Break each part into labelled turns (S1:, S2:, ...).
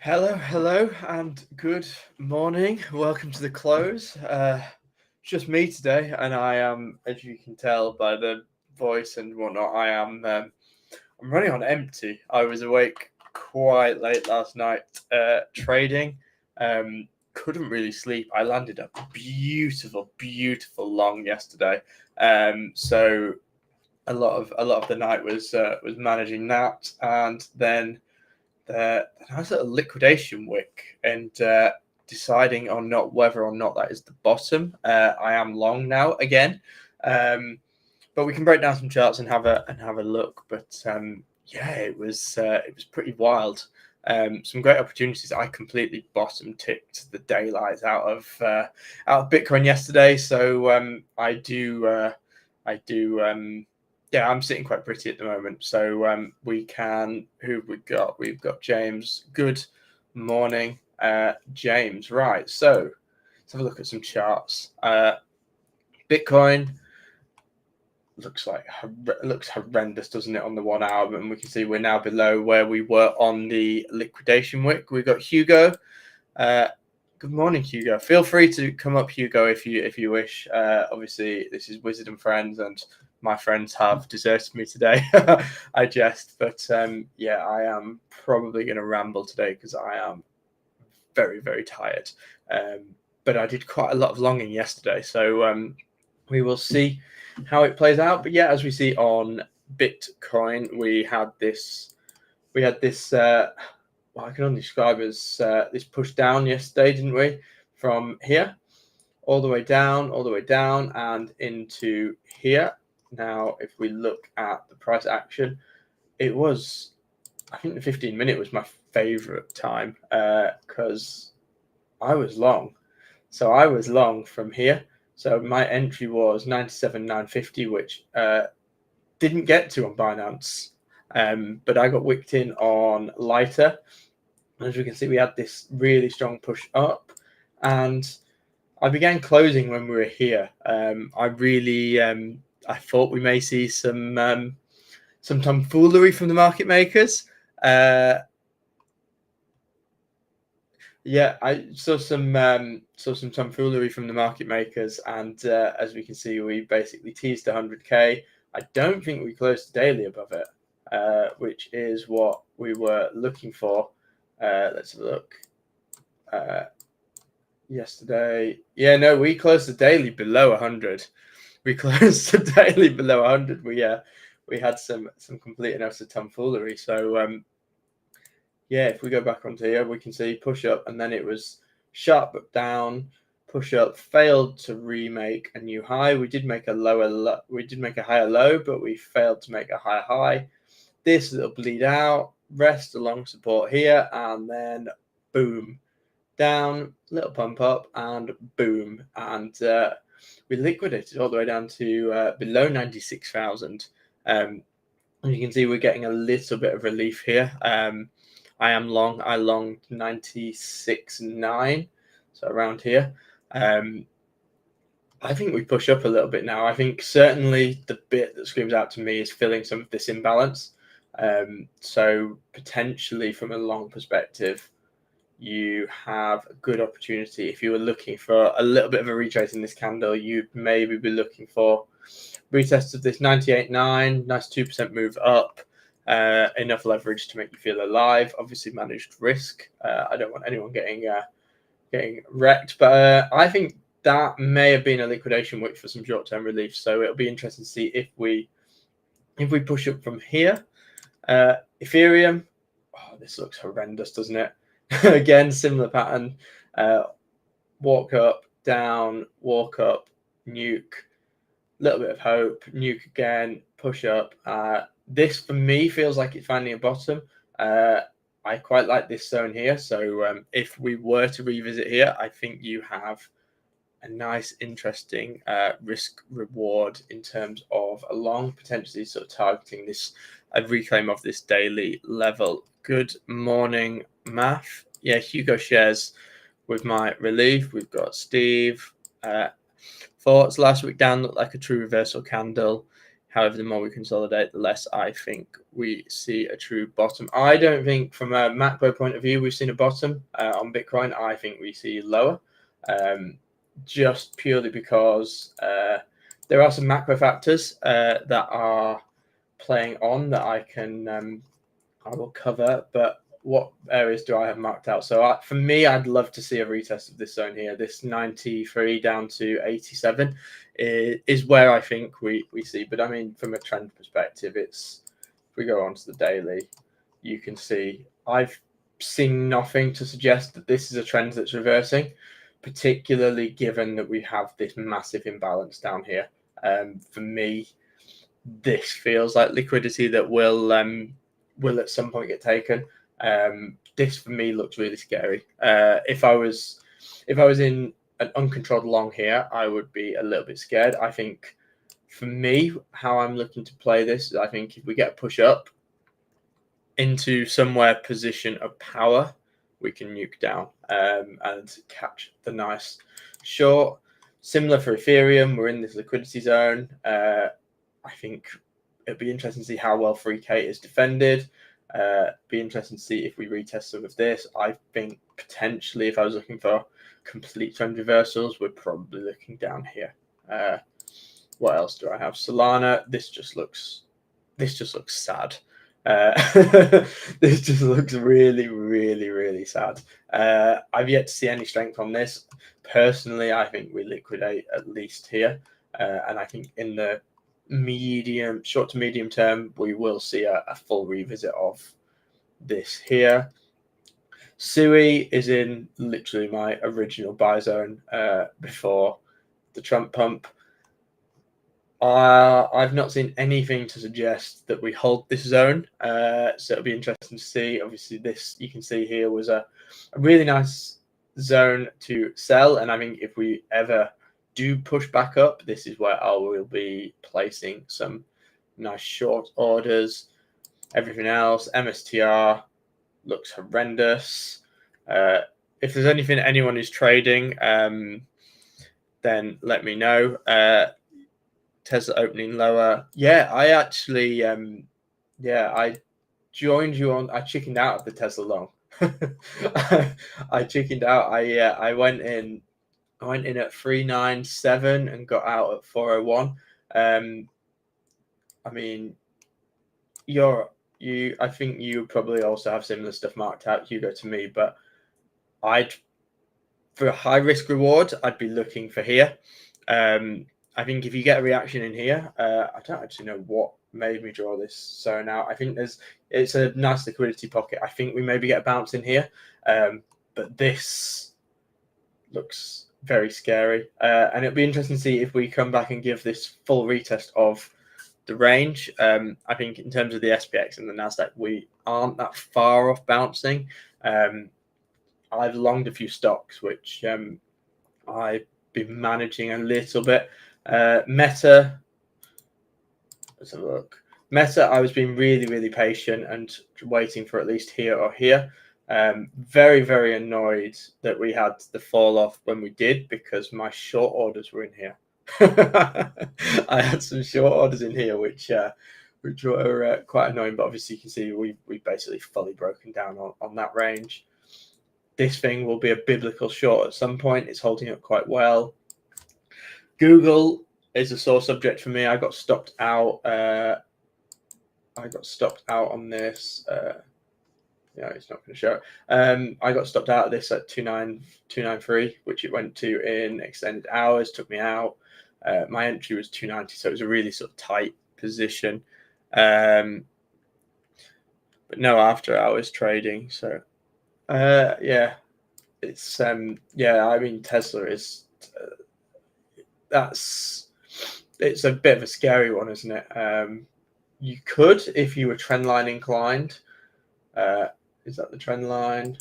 S1: Hello, and good morning. Welcome to the close. Just me today, and I am, as you can tell by the voice and whatnot, I'm running on empty. I was awake quite late last night, trading. Couldn't really sleep. I landed a beautiful long yesterday. So a lot of the night was managing that, and then the nice little liquidation wick and deciding on not whether or not that is the bottom. I am long now again, but we can break down some charts and have a look. But yeah, it was pretty wild. Some great opportunities. I completely bottom ticked the daylight out of Bitcoin yesterday, so I do. Yeah, I'm sitting quite pretty at the moment. So we can. Who have we got? We've got James. Good morning, James. Right. So let's have a look at some charts. Bitcoin looks horrendous, doesn't it, on the 1 hour? And we can see we're now below where we were on the liquidation wick. We've got Hugo. Good morning, Hugo. Feel free to come up, Hugo, if you wish. Obviously, this is Wizard and Friends, and my friends have deserted me today. I jest, but yeah, I am probably going to ramble today because I am very tired. But I did quite a lot of longing yesterday, so we will see how it plays out. But yeah, as we see on Bitcoin, we had this. Well, I can only describe as this push down yesterday, didn't we? From here, all the way down, and into here. Now, if we look at the price action, it was, I think the 15-minute was my favorite time because I was long. So I was long from here. So my entry was 97,950, which didn't get to on Binance. But I got wicked in on lighter. As we can see, we had this really strong push up, and I began closing when we were here. I thought we may see some tomfoolery from the market makers. Yeah, I saw some tomfoolery from the market makers, and as we can see, we basically teased 100k. I don't think we closed the daily above it, which is what we were looking for. Let's have a look. Yesterday, yeah, no, we closed the daily below 100. We closed the daily below 100. We had some complete and utter tomfoolery. So yeah, if we go back onto here, we can see push up, and then it was sharp up down, push up, failed to remake a new high. We did make a higher low, but we failed to make a higher high. This little bleed out, rest along support here, and then boom, down, little pump up, and boom, and we liquidated all the way down to below 96,000. And you can see we're getting a little bit of relief here. I am long. I longed 96.9, so around here. I think we push up a little bit now. I think certainly the bit that screams out to me is filling some of this imbalance. So potentially from a long perspective, you have a good opportunity. If you were looking for a little bit of a retrace in this candle, you'd maybe be looking for retest of this 98.9, nice 2% move up, enough leverage to make you feel alive. Obviously managed risk. I don't want anyone getting wrecked, but I think that may have been a liquidation wick for some short-term relief. So it'll be interesting to see if we push up from here. Ethereum, this looks horrendous, doesn't it? Again, similar pattern. Walk up, down, walk up, nuke, little bit of hope, nuke again, push up. This for me feels like it's finding a bottom. I quite like this zone here. So if we were to revisit here, I think you have a nice, interesting risk reward in terms of a long, potentially sort of targeting this a reclaim of this daily level. Good morning, Math. Yeah, Hugo shares with my relief. We've got Steve. Thoughts last week down looked like a true reversal candle. However, the more we consolidate, the less I think we see a true bottom. I don't think from a macro point of view we've seen a bottom on Bitcoin. I think we see lower, just purely because there are some macro factors that are playing on that I will cover. But what areas do I have marked out? So for me, I'd love to see a retest of this zone here. This 93 down to 87 is where I think we see. But I mean, from a trend perspective, if we go on to the daily, you can see I've seen nothing to suggest that this is a trend that's reversing, particularly given that we have this massive imbalance down here. For me, this feels like liquidity that will at some point get taken. This for me looks really scary. If I was in an uncontrolled long here, I would be a little bit scared. I think for me, how I'm looking to play this, I think if we get a push up into somewhere position of power, we can nuke down and catch the nice short. Similar for Ethereum, we're in this liquidity zone. I think it'd be interesting to see how well 3K is defended. Be interesting to see if we retest some of this. I think potentially, if I was looking for complete trend reversals, we're probably looking down here. What else do I have? Solana. This just looks sad. This just looks really, really, really sad. I've yet to see any strength on this. Personally, I think we liquidate at least here, and I think in the short to medium term, we will see a full revisit of this here. SUI is in literally my original buy zone before the Trump pump. I've not seen anything to suggest that we hold this zone, so it'll be interesting to see. Obviously, this you can see here was a really nice zone to sell, and I think if we ever do push back up, this is where I will be placing some nice short orders. Everything else, MSTR looks horrendous. If there's anything anyone is trading, then let me know. Tesla opening lower. Yeah, I actually, I joined you on. I chickened out of the Tesla long. I chickened out. I went in. I went in at 397 and got out at 401. I mean, I think you probably also have similar stuff marked out, Hugo, to me. But for a high risk reward, I'd be looking for here. I think if you get a reaction in here, I don't actually know what made me draw this zone out. I think it's a nice liquidity pocket. I think we maybe get a bounce in here, but this looks very scary. And it'll be interesting to see if we come back and give this full retest of the range. I think in terms of the SPX and the NASDAQ, we aren't that far off bouncing. I've longed a few stocks, which I've been managing a little bit. Meta, let's have a look. Meta, I was being really, really patient and waiting for at least here or here. Very, very annoyed that we had the fall off when we did, because my short orders were in here. I had some short orders in here, which were quite annoying. But obviously, you can see we basically fully broken down on that range. This thing will be a biblical short at some point. It's holding up quite well. Google is a sore subject for me. I got stopped out. On this. Yeah, it's not going to show it. I got stopped out of this at 293, which it went to in extended hours. Took me out. My entry was 290, so it was a really sort of tight position. But no after hours trading. So yeah, it's I mean, Tesla is. It's a bit of a scary one, isn't it? You could, if you were trendline inclined. Is that the trend line?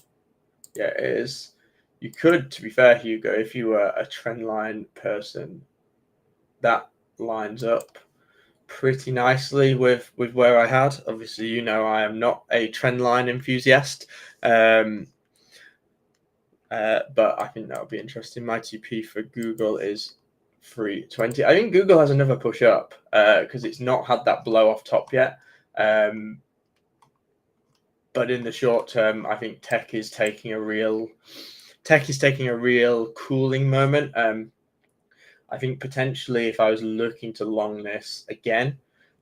S1: Yeah, it is. You could, to be fair, Hugo, if you were a trendline person, that lines up pretty nicely with where I had. Obviously, you know I am not a trendline enthusiast. But I think that would be interesting. My TP for Google is 320. I think Google has another push up because it's not had that blow off top yet. But in the short term, I think tech is taking a real cooling moment. I think potentially if I was looking to long this again,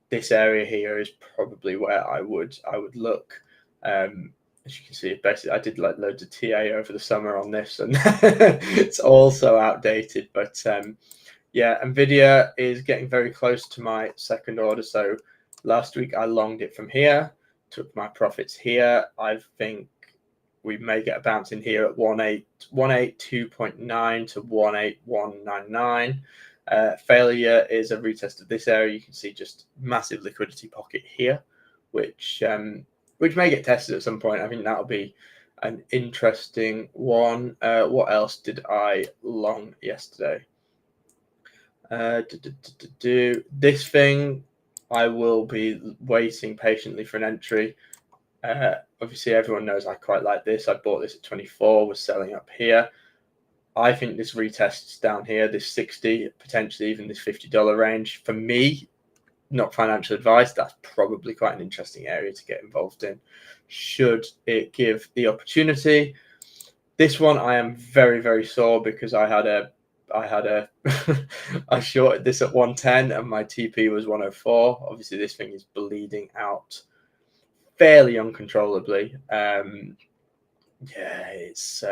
S1: this area here is probably where I would look. As you can see, basically I did like loads of TA over the summer on this, and it's also outdated. But yeah, Nvidia is getting very close to my second order. So last week I longed it from here, took my profits here. I think we may get a bounce in here at 182.9 to 18199. Failure is a retest of this area. You can see just massive liquidity pocket here, which may get tested at some point. I think that'll be an interesting one. What else did I long yesterday? This thing, I will be waiting patiently for an entry. Obviously, everyone knows I quite like this. I bought this at 24, was selling up here. I think this retests down here, this 60, potentially even this $50 range. For me, not financial advice, that's probably quite an interesting area to get involved in, should it give the opportunity. This one I am very, very sore because I shorted this at 110 and my TP was 104. Obviously, this thing is bleeding out fairly uncontrollably. Yeah, it's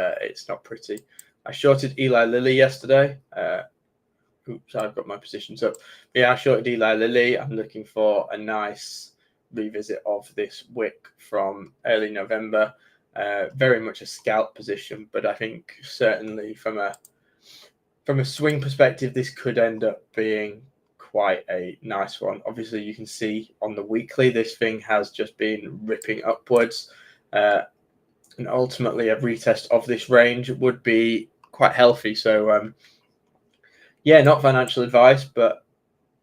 S1: not pretty. I shorted Eli Lilly yesterday. Oops, I've got my positions up. But yeah, I shorted Eli Lilly. I'm looking for a nice revisit of this wick from early November. Very much a scalp position, but I think certainly from a swing perspective, this could end up being quite a nice one. Obviously, you can see on the weekly, this thing has just been ripping upwards. And ultimately, a retest of this range would be quite healthy. So, yeah, not financial advice, but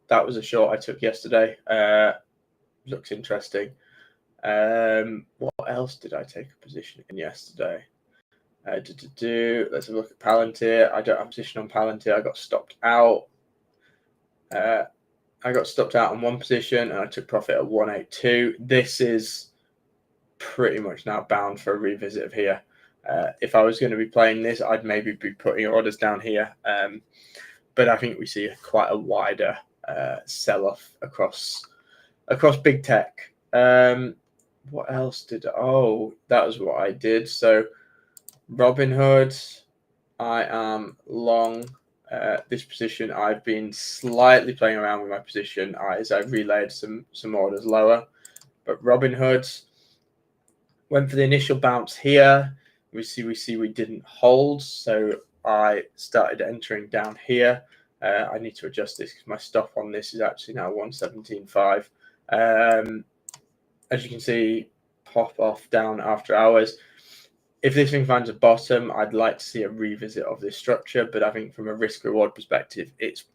S1: that was a short I took yesterday. Looks interesting. What else did I take a position in yesterday? Let's have a look at Palantir. I don't have a position on Palantir. I got stopped out. I got stopped out on one position and I took profit at 182. This is pretty much now bound for a revisit of here. If I was going to be playing this, I'd maybe be putting orders down here. But I think we see quite a wider sell-off across big tech. What else did? Oh, that was what I did. So Robinhood, I am long this position. I've been slightly playing around with my position as I've relayed some orders lower. But Robinhood went for the initial bounce here. We didn't hold, so I started entering down here. I need to adjust this because my stop on this is actually now 117.5. As you can see, pop off down after hours. If this thing finds a bottom, I'd like to see a revisit of this structure, but I think from a risk reward perspective, it's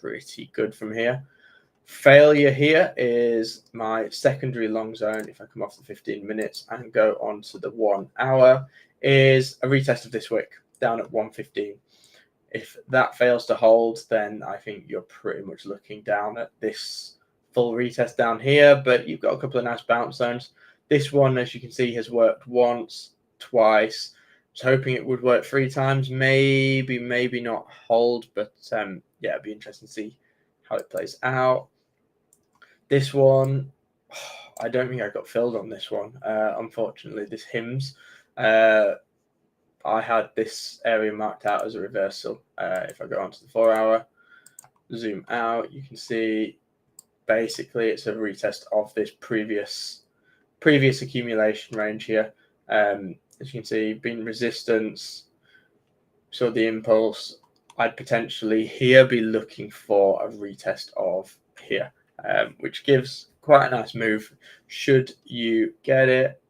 S1: pretty good from here. Failure here is my secondary long zone. If I come off the 15 minutes and go on to the 1 hour, is a retest of this wick down at 115. If that fails to hold, then I think you're pretty much looking down at this full retest down here, but you've got a couple of nice bounce zones. This one, as you can see, has worked once, twice. I was hoping it would work 3 times, maybe not hold, but yeah, it'd be interesting to see how it plays out. This one, I don't think I got filled on this one. Unfortunately, this HIMS, I had this area marked out as a reversal. If I go onto the 4 hour, zoom out, you can see basically it's a retest of this previous accumulation range here. As you can see, been resistance, so the impulse. I'd potentially here be looking for a retest of here, which gives quite a nice move should you get it.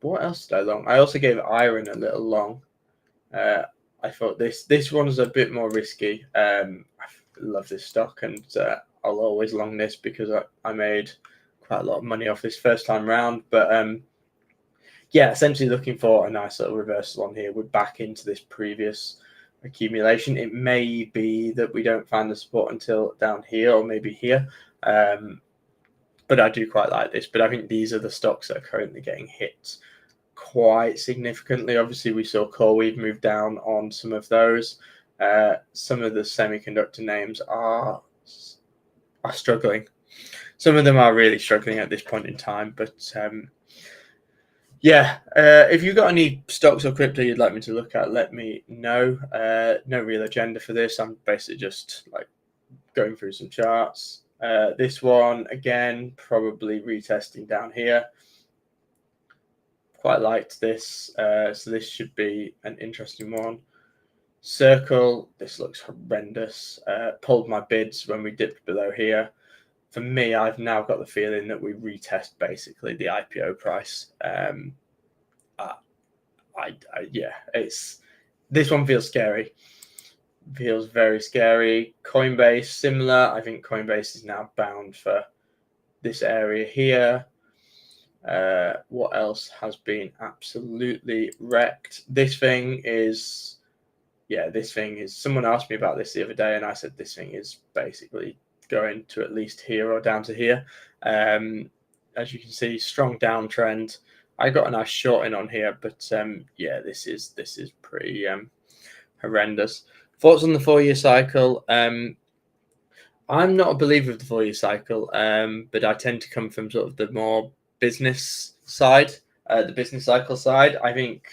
S1: What else did I long? I also gave iron a little long. I thought this one's a bit more risky. I love this stock, and I'll always long this because I made quite a lot of money off this first time round. But yeah, essentially looking for a nice little reversal on here. We're back into this previous accumulation. It may be that we don't find the support until down here or maybe here. But I do quite like this. But I think these are the stocks that are currently getting hit quite significantly. Obviously, we saw CoreWeave move down on some of those. Some of the semiconductor names are struggling. Some of them are really struggling at this point in time. But if you've got any stocks or crypto you'd like me to look at, let me know. No real agenda for this. I'm basically just like going through some charts. This one, again, probably retesting down here. Quite liked this. So this should be an interesting one. Circle, this looks horrendous. Pulled my bids when we dipped below here. For me, I've now got the feeling that we retest basically the IPO price. This one feels scary. Feels very scary. Coinbase, similar. I think Coinbase is now bound for this area here. What else has been absolutely wrecked? This thing is, someone asked me about this the other day, and I said this thing is basically going to at least here or down to here. As you can see, strong downtrend. I got a nice short in on here, but this is pretty horrendous. Thoughts on the 4-year cycle? I'm not a believer of the 4-year cycle, but I tend to come from sort of the more business side, the business cycle side. I think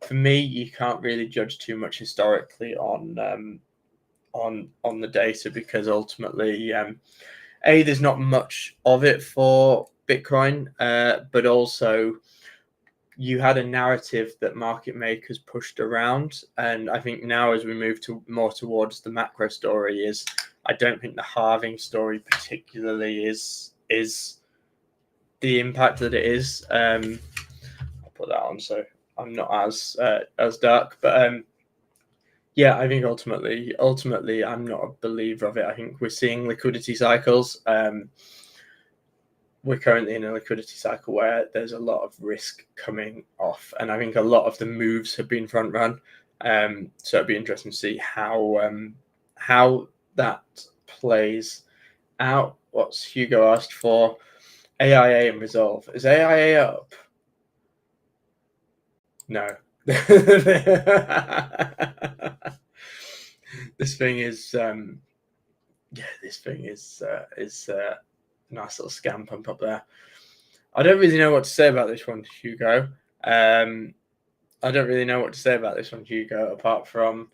S1: for me, you can't really judge too much historically on the data, because ultimately, there's not much of it for Bitcoin, but also you had a narrative that market makers pushed around, and I think now as we move to more towards the macro story, is I don't think the halving story particularly is the impact that it is. I'll put that on so I'm not as dark, but I think ultimately I'm not a believer of it. I think we're seeing liquidity cycles. We're currently in a liquidity cycle where there's a lot of risk coming off, and I think a lot of the moves have been front run. So it'd be interesting to see how that plays out. What's Hugo asked for? AIA and Resolve. Is AIA up? No. This thing is a nice little scam pump up there. I don't really know what to say about this one, Hugo. Apart from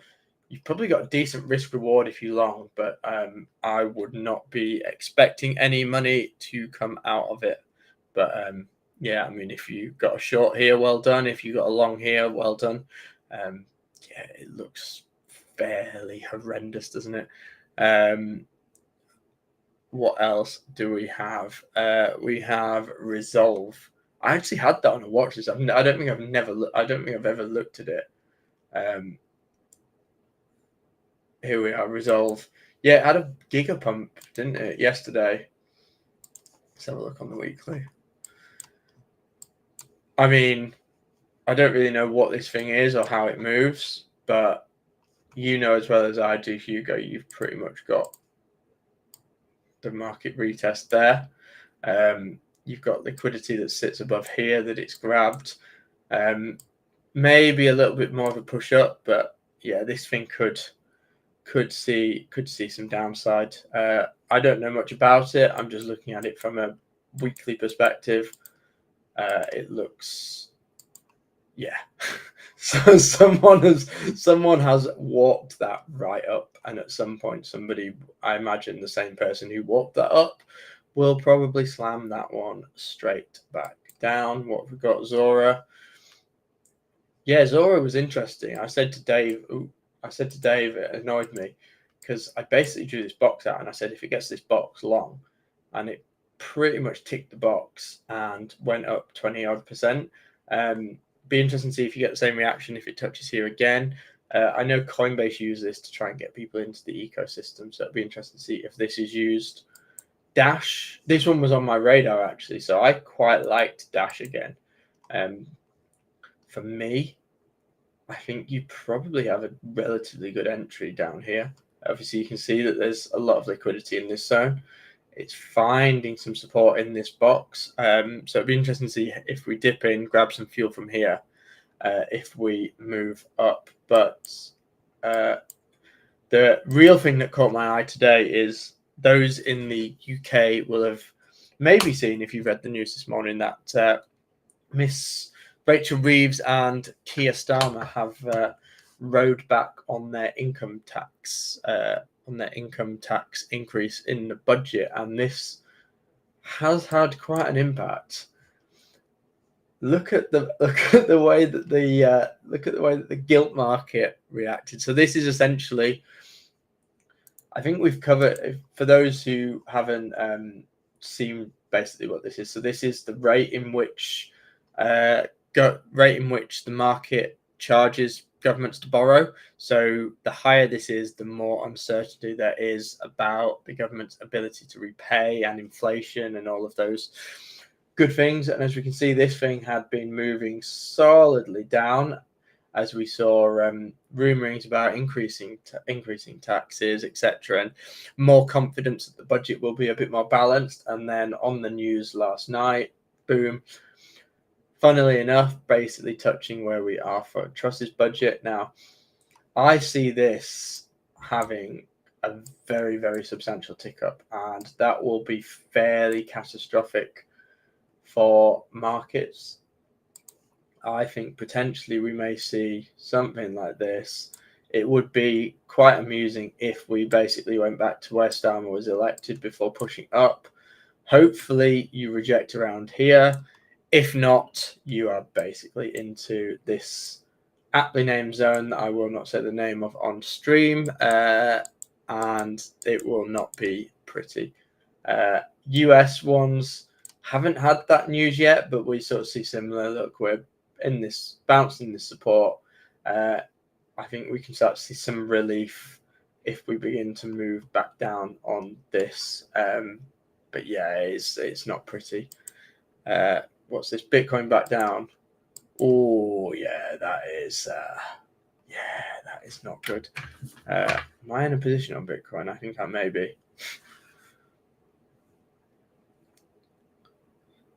S1: you've probably got a decent risk reward if you long, but I would not be expecting any money to come out of it. But I mean, if you got a short here, well done. If you got a long here, well done. It looks fairly horrendous, doesn't it? What else do we have? We have Resolve. I actually had that on a watch list. I don't think I've ever looked at it. Here we are, Resolve. Yeah, it had a gigapump, didn't it, yesterday? Let's have a look on the weekly. I mean, I don't really know what this thing is or how it moves, but you know as well as I do, Hugo, you've pretty much got the market retest there. You've got liquidity that sits above here that it's grabbed. Maybe a little bit more of a push up, but this thing could see some downside. I don't know much about it. I'm just looking at it from a weekly perspective. It looks, so someone has warped that right up, and at some point somebody, I imagine the same person who warped that up, will probably slam that one straight back down. What have we got? Zora. Zora was interesting. I said to Dave, it annoyed me because I basically drew this box out and I said, if it gets this box long, and it pretty much ticked the box and went up 20-odd%. Be interesting to see if you get the same reaction if it touches here again. I know Coinbase uses this to try and get people into the ecosystem, so it'll be interesting to see if this is used. Dash, this one was on my radar actually, so I quite liked Dash again. For me, I think you probably have a relatively good entry down here. Obviously, you can see that there's a lot of liquidity in this zone. It's finding some support in this box. So it'd be interesting to see if we dip in, grab some fuel from here, if we move up. But the real thing that caught my eye today is those in the UK will have maybe seen, if you've read the news this morning, that Miss Rachel Reeves and Keir Starmer have rowed back on their income tax increase in the budget, and this has had quite an impact. Look at the way that the gilt market reacted. So this is essentially, I think we've covered, for those who haven't seen basically what this is. So this is the rate in which the market charges governments to borrow. So the higher this is, the more uncertainty there is about the government's ability to repay and inflation and all of those good things. And as we can see, this thing had been moving solidly down as we saw rumorings about increasing taxes, etc., and more confidence that the budget will be a bit more balanced. And then on the news last night, boom, funnily enough, basically touching where we are for Truss's budget. Now, I see this having a very, very substantial tick up, and that will be fairly catastrophic for markets. I think potentially we may see something like this. It would be quite amusing if we basically went back to where Starmer was elected before pushing up. Hopefully you reject around here. If not, you are basically into this aptly named zone that I will not say the name of on stream, and it will not be pretty. US ones haven't had that news yet, but we sort of see similar. Look, we're in this bouncing this support. I think we can start to see some relief if we begin to move back down on this. But yeah, it's not pretty. What's this? Bitcoin back down. Oh yeah, that is not good. Am I in a position on Bitcoin? I think I may be.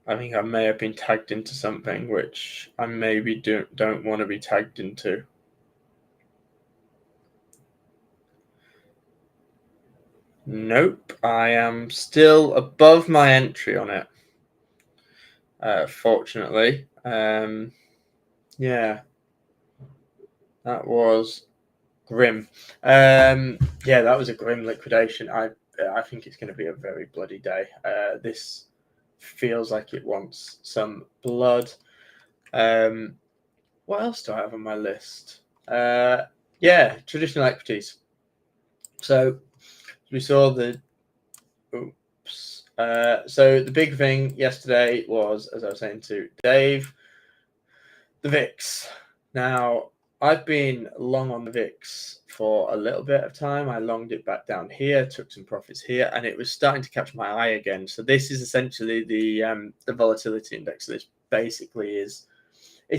S1: I think I may have been tagged into something which I maybe don't want to be tagged into. Nope, I am still above my entry on it. Fortunately, yeah, that was grim. Yeah, that was a grim liquidation. I think it's going to be a very bloody day. This feels like it wants some blood. What else do I have on my list? Yeah, traditional equities. So we saw so the big thing yesterday was, as I was saying to Dave, the VIX. Now, I've been long on the VIX for a little bit of time. I longed it back down here, took some profits here, and it was starting to catch my eye again. So this is essentially the volatility index. So this basically it's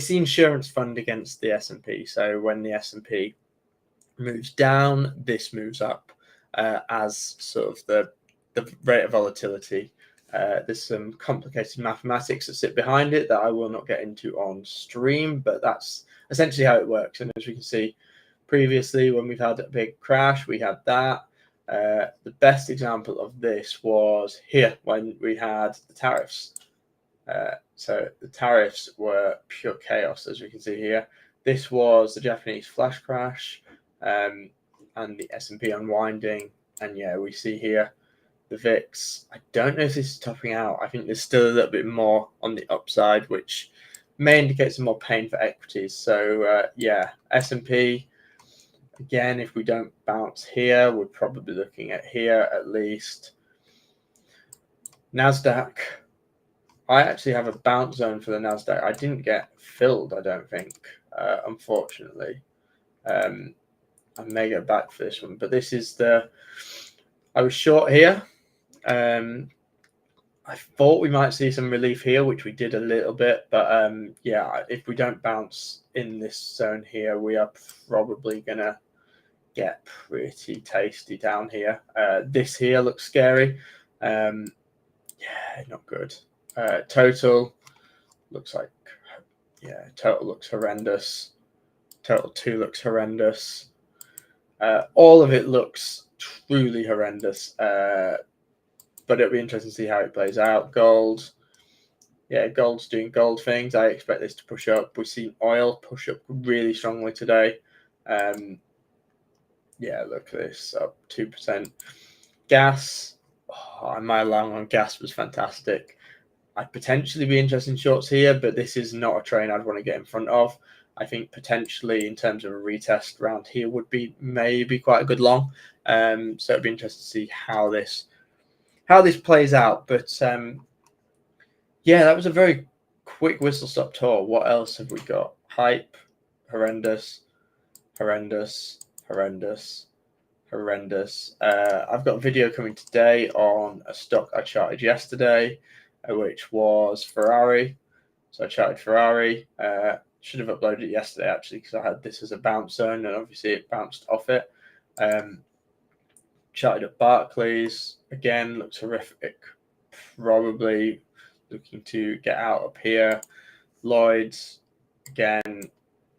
S1: the insurance fund against the S&P. So when the S&P moves down, this moves up as sort of the rate of volatility. There's some complicated mathematics that sit behind it that I will not get into on stream, but that's essentially how it works. And as we can see previously, when we've had a big crash, we had that. The best example of this was here when we had the tariffs. So the tariffs were pure chaos, as we can see here. This was the Japanese flash crash and the S&P unwinding. And yeah, we see here the VIX. I don't know if this is topping out. I think there's still a little bit more on the upside, which may indicate some more pain for equities. So yeah, S&P, again, if we don't bounce here, we're probably looking at here at least. NASDAQ. I actually have a bounce zone for the NASDAQ. I didn't get filled, I don't think, unfortunately. I may go back for this one, but this is I was short here. I thought we might see some relief here, which we did a little bit, but yeah, if we don't bounce in this zone here, we are probably gonna get pretty tasty down here. This here looks scary. Yeah, not good. Total looks like, yeah, total looks horrendous. Total 2 looks horrendous. All of it looks truly horrendous. But it'll be interesting to see how it plays out. Gold, yeah, gold's doing gold things. I expect this to push up. We've seen oil push up really strongly today. Yeah, look at this, up 2%. Gas, my long on gas was fantastic. I'd potentially be interested in shorts here, but this is not a train I'd want to get in front of. I think potentially in terms of a retest round here would be maybe quite a good long. So it'd be interesting to see how this plays out. But yeah, that was a very quick whistle stop tour. What else have we got? Hype, horrendous, horrendous, horrendous, horrendous. I've got a video coming today on a stock I charted yesterday, which was Ferrari. So I charted Ferrari. Should have uploaded it yesterday actually, because I had this as a bounce zone, and obviously it bounced off it. Charted at Barclays again, looks horrific. Probably looking to get out up here. Lloyd's again,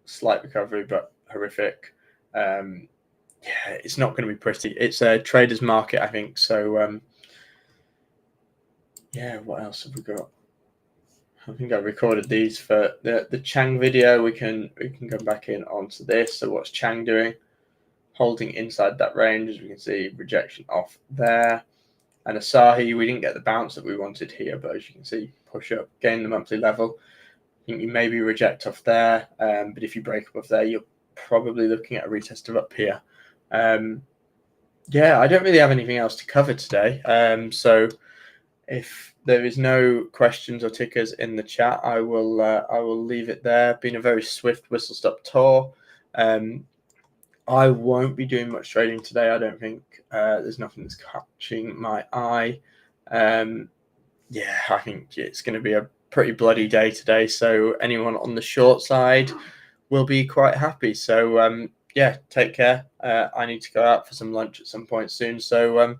S1: slight recovery but horrific. Yeah, it's not going to be pretty. It's a trader's market, I think. So yeah, what else have we got? I think I recorded these for the Chang video. We can go back in onto this. So what's Chang doing? Holding inside that range, as we can see, rejection off there. And Asahi, we didn't get the bounce that we wanted here, but as you can see, push up, gain the monthly level. I think you maybe reject off there, but if you break above there, you're probably looking at a retest of up here. Yeah, I don't really have anything else to cover today. So if there is no questions or tickers in the chat, I will leave it there. Been a very swift whistle stop tour. I won't be doing much trading today. I don't think there's nothing that's catching my eye. Yeah, I think it's going to be a pretty bloody day today. So anyone on the short side will be quite happy. So yeah, take care. I need to go out for some lunch at some point soon. So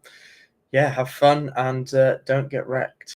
S1: yeah, have fun and don't get wrecked.